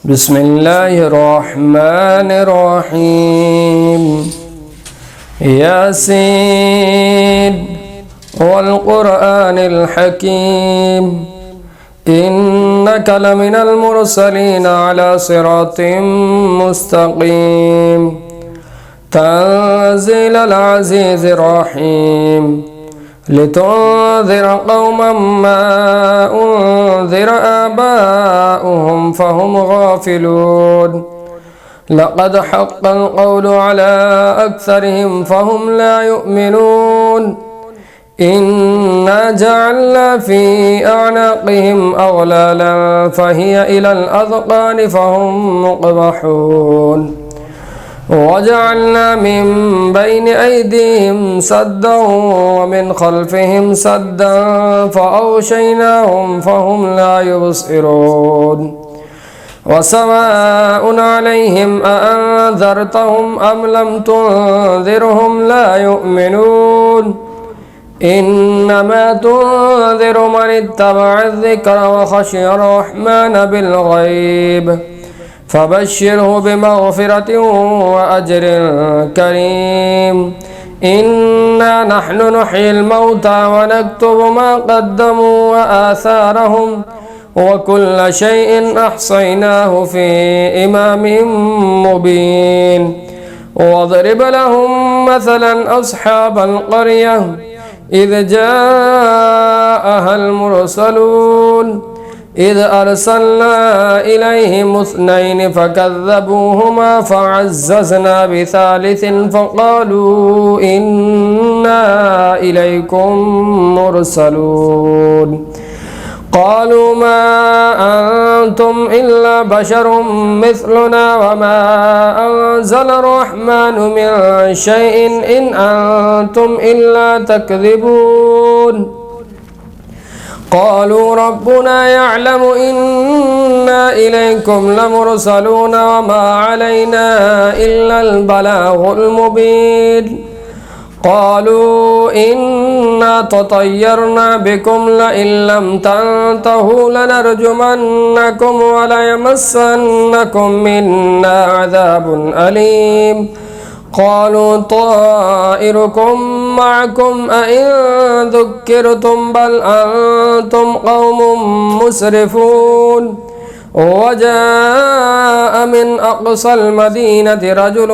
بسم الله الرحمن الرحيم. ياسين والقرآن الحكيم إنك لمن المرسلين على صراط مستقيم تنزيل العزيز الرحيم لتنذر قوما ما أنذر آباؤهم فهم غافلون لقد حق القول على أكثرهم فهم لا يؤمنون إنا جعلنا في أعناقهم أغلالا فهي إلى الأذقان فهم مقمحون وجعلنا من بين أيديهم سدا ومن خلفهم سدا فأغشيناهم فهم لا يبصرون وسواء عليهم أأنذرتهم أم لم تنذرهم لا يؤمنون إنما تنذر من اتبع الذكر وخشي الرحمن بالغيب فبشره بمغفرة وأجر كريم إنا نحن نحيي الموتى ونكتب ما قدموا وآثارهم وكل شيء أحصيناه في إمام مبين واضرب لهم مثلا أصحاب القرية إذ جاءها المرسلون إذ أرسلنا إليهم اثنين فكذبوهما فعززنا بثالث فقالوا إنا إليكم مرسلون قالوا ما أنتم إلا بشر مثلنا وما أنزل الرحمن من شيء إن أنتم إلا تكذبون قالوا ربنا يعلم إنا إليكم لمرسلون وما علينا إلا البلاغ المبين قالوا إنا تطيرنا بكم لئن لم تنتهوا لنرجمنكم وليمسنكم منا عذاب أليم قالوا طائركم معكم أئن ذكرتم بل أنتم قوم مسرفون وجاء من أقصى المدينة رجل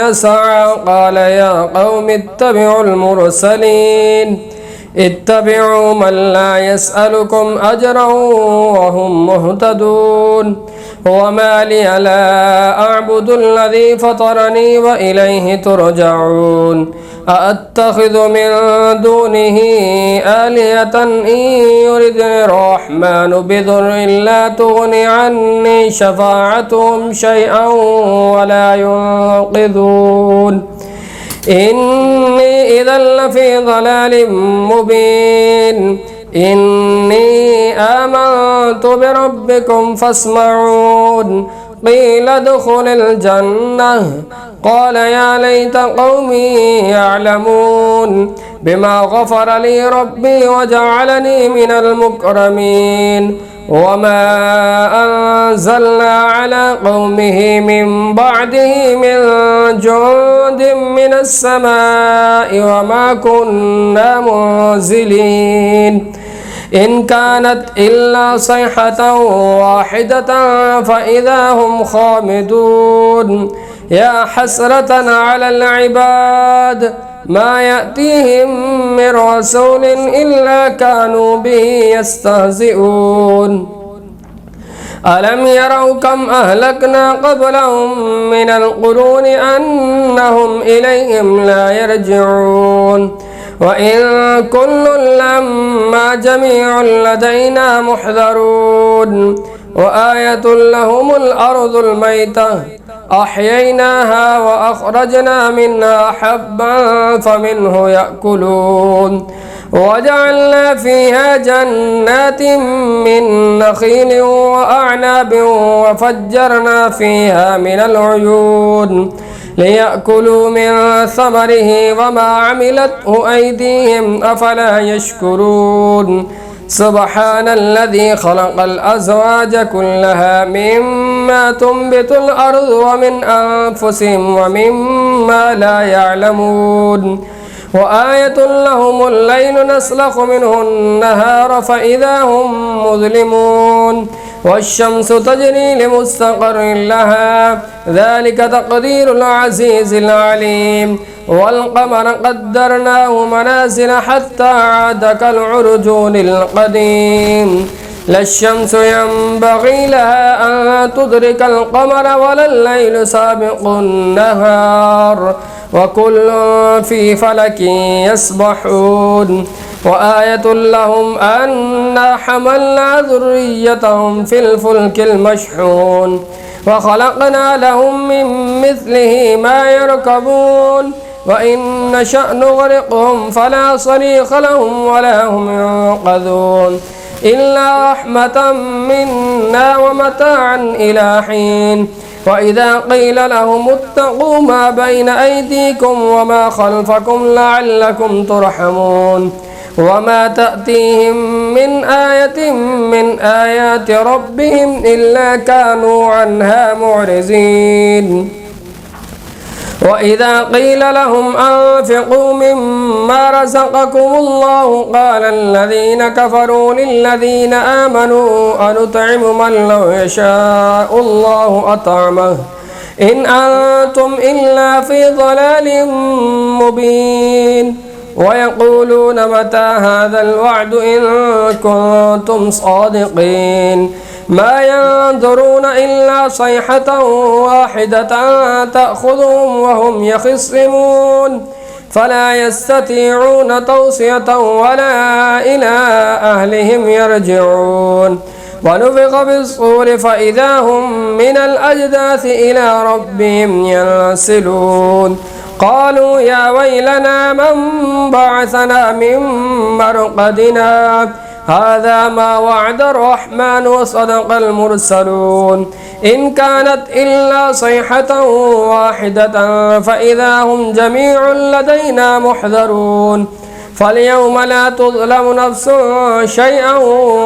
يسعى قال يا قوم اتبعوا المرسلين اتبعوا من لا يسألكم أجرا وهم مهتدون وما لي لا أعبد الذي فطرني وإليه ترجعون أأتخذ من دونه آلهة إن يردني الرحمن بضر لا تغني عني شفاعتهم شيئا ولا ينقذون إني إذا لفي ضلال مبين إني آمنت بربكم فاسمعون قيل ادخل الجنة قال يا ليت قومي يعلمون بما غفر لي ربي وجعلني من المكرمين وما أنزلنا على قومه من بعده من جند من السماء وما كنا منزلين إن كانت إلا صيحة واحدة فإذا هم خامدون يا حسرة على العباد ما يأتيهم من رسول إلا كانوا به يستهزئون ألم يروا كم أهلكنا قبلهم من القرون أنهم إليهم لا يرجعون وإن كل لما جميع لدينا محذرون وآية لهم الأرض الميتة أحييناها وأخرجنا منها حبا فمنه يأكلون وجعلنا فيها جنات من نخيل وأعناب وفجرنا فيها من العيون ليأكلوا من ثمره وما عملته أيديهم أفلا يشكرون سبحان الذي خلق الأزواج كلها مما مما تنبت الأرض ومن أنفسهم ومما لا يعلمون وآية لهم الليل نسلخ منه النهار فإذا هم مظلمون والشمس تجري لمستقر لها ذلك تقدير العزيز العليم والقمر قدرناه منازل حتى عاد كالعرجون القديم لا الشمس ينبغي لها أن تدرك القمر ولا الليل سابق النهار وكل في فلك يسبحون وآية لهم أنا حملنا ذريتهم في الفلك المشحون وخلقنا لهم من مثله ما يركبون وإن نشأ نغرقهم فلا صريخ لهم ولا هم ينقذون إلا رحمة منا ومتاعا إلى حين وإذا قيل لهم اتقوا ما بين أيديكم وما خلفكم لعلكم ترحمون وما تأتيهم من آية من آيات ربهم إلا كانوا عنها معرضين وإذا قيل لهم أنفقوا مما رزقكم الله قال الذين كفروا للذين آمنوا أنطعم من لو يشاء الله أطعمه إن أنتم إلا في ضلال مبين ويقولون متى هذا الوعد إن كنتم صادقين ما ينظرون إلا صيحة واحدة تأخذهم وهم يخصمون فلا يستطيعون توصية ولا إلى أهلهم يرجعون ونفخ بالصور فإذا هم من الأجداث إلى ربهم ينسلون قالوا يا ويلنا من بعثنا من مرقدنا هذا ما وعد الرحمن وصدق المرسلون إن كانت إلا صيحة واحدة فإذا هم جميع لدينا محضرون فاليوم لا تظلم نفس شيئا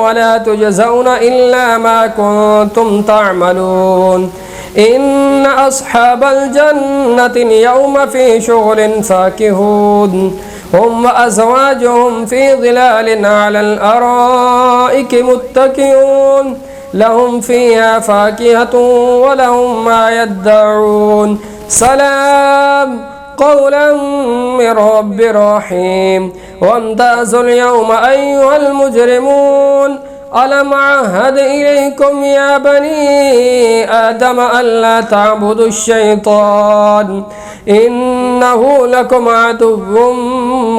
ولا تجزون إلا ما كنتم تعملون إن أصحاب الجنة اليوم في شغل فاكهون هم وأزواجهم في ظلال على الأرائك متكئون لهم فيها فاكهة ولهم ما يدعون سلام قولا من رب رحيم وامتازوا اليوم أيها المجرمون ألم عهد إليكم يا بني آدم ألا تعبدوا الشيطان إنه لكم عدو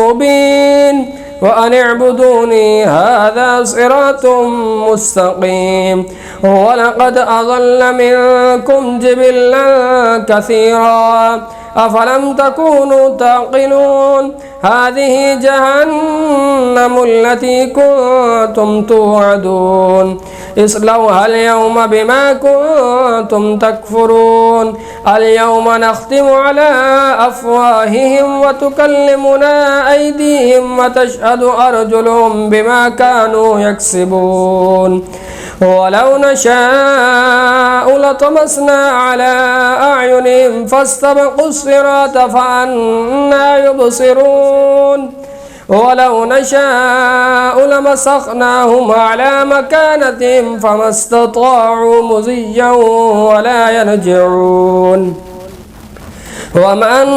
مبين وأن اعبدوني هذا صراط مستقيم ولقد أضل منكم جبلا كثيرا أفلم تكونوا تعقلون هذه جهنم التي كنتم توعدون اصلوها اليوم بما كنتم تكفرون اليوم نختم على أفواههم وتكلمنا أيديهم وتشهد أرجلهم بما كانوا يكسبون ولو نشاء لطمسنا على أعينهم فاستبقوا الصراط فأنى يبصرون ولو نشاء لمسخناهم على مكانتهم فما استطاعوا مضيا ولا يرجعون ومن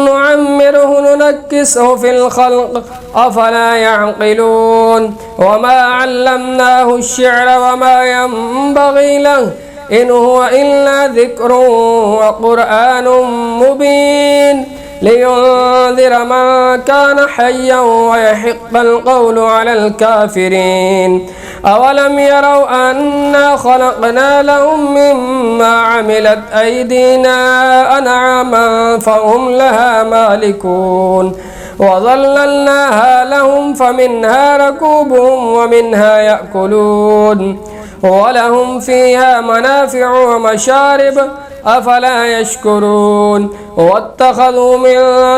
نعمره ننكسه في الخلق أفلا يعقلون وما علمناه الشعر وما ينبغي له إن هو إلا ذكر وقرآن مبين لينذر من كان حيا ويحق القول على الكافرين أولم يروا أنا خلقنا لهم مما عملت أيدينا أنعاما فهم لها مالكون وظللناها لهم فمنها ركوبهم ومنها يأكلون ولهم فيها منافع ومشارب أفلا يشكرون واتخذوا من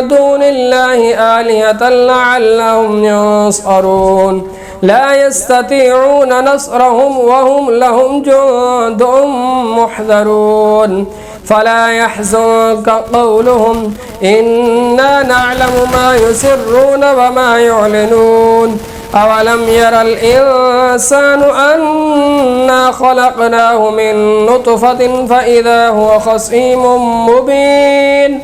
دون الله آلهة لعلهم ينصرون لا يستطيعون نصرهم وهم لهم جند محضرون فلا يحزنك قولهم إنا نعلم ما يسرون وما يعلنون أولم ير الإنسان أنا خلقناه من نطفة فإذا هو خصيم مبين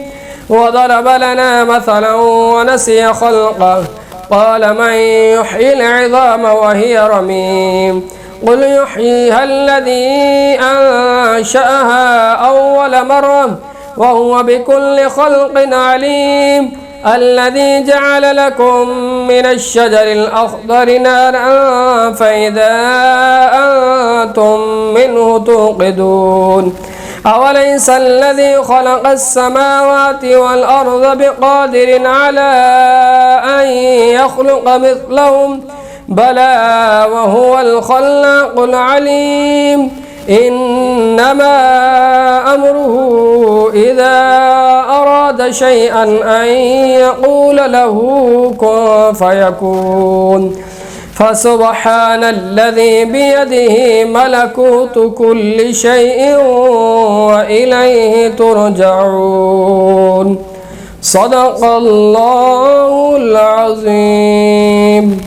وضرب لنا مثلا ونسي خلقه قال من يحيي العظام وهي رميم قل يحييها الذي أنشأها أول مرة وهو بكل خلق عليم الذي جعل لكم من الشجر الأخضر نارا فإذا أنتم منه توقدون أوليس الذي خلق السماوات والأرض بقادر على أن يخلق مثلهم بلى وهو الخلاق العليم إنما أمره إذا أراد شيئا أن يقول له كن فيكون فسبحان الذي بيده ملكوت كل شيء وإليه ترجعون صدق الله العظيم.